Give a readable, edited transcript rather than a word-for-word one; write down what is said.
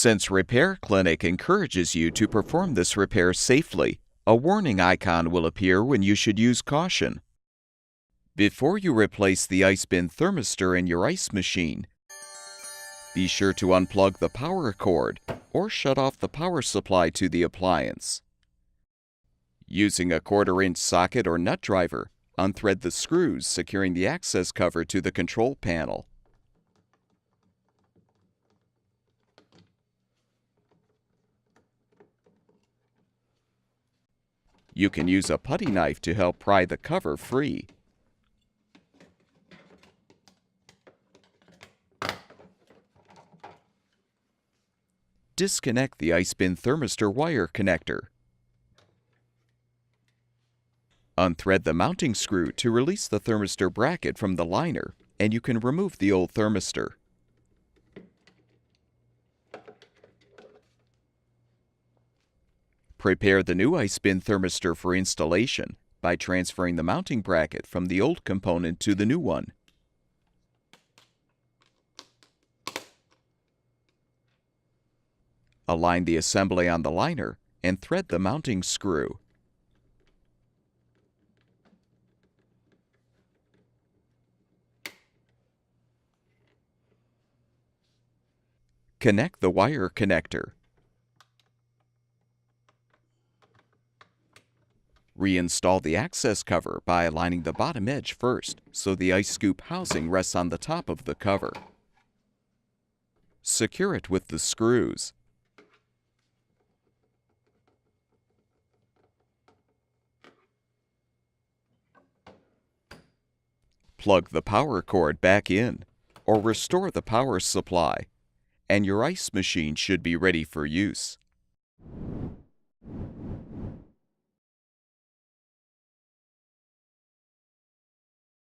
Since Repair Clinic encourages you to perform this repair safely, a warning icon will appear when you should use caution. Before you replace the ice bin thermistor in your ice machine, be sure to unplug the power cord or shut off the power supply to the appliance. Using a 1/4-inch socket or nut driver, unthread the screws securing the access cover to the control panel. You can use a putty knife to help pry the cover free. Disconnect the ice bin thermistor wire connector. Unthread the mounting screw to release the thermistor bracket from the liner, and you can remove the old thermistor. Prepare the new ice bin thermistor for installation by transferring the mounting bracket from the old component to the new one. Align the assembly on the liner and thread the mounting screw. Connect the wire connector. Reinstall the access cover by aligning the bottom edge first so the ice scoop housing rests on the top of the cover. Secure it with the screws. Plug the power cord back in or restore the power supply, and your ice machine should be ready for use.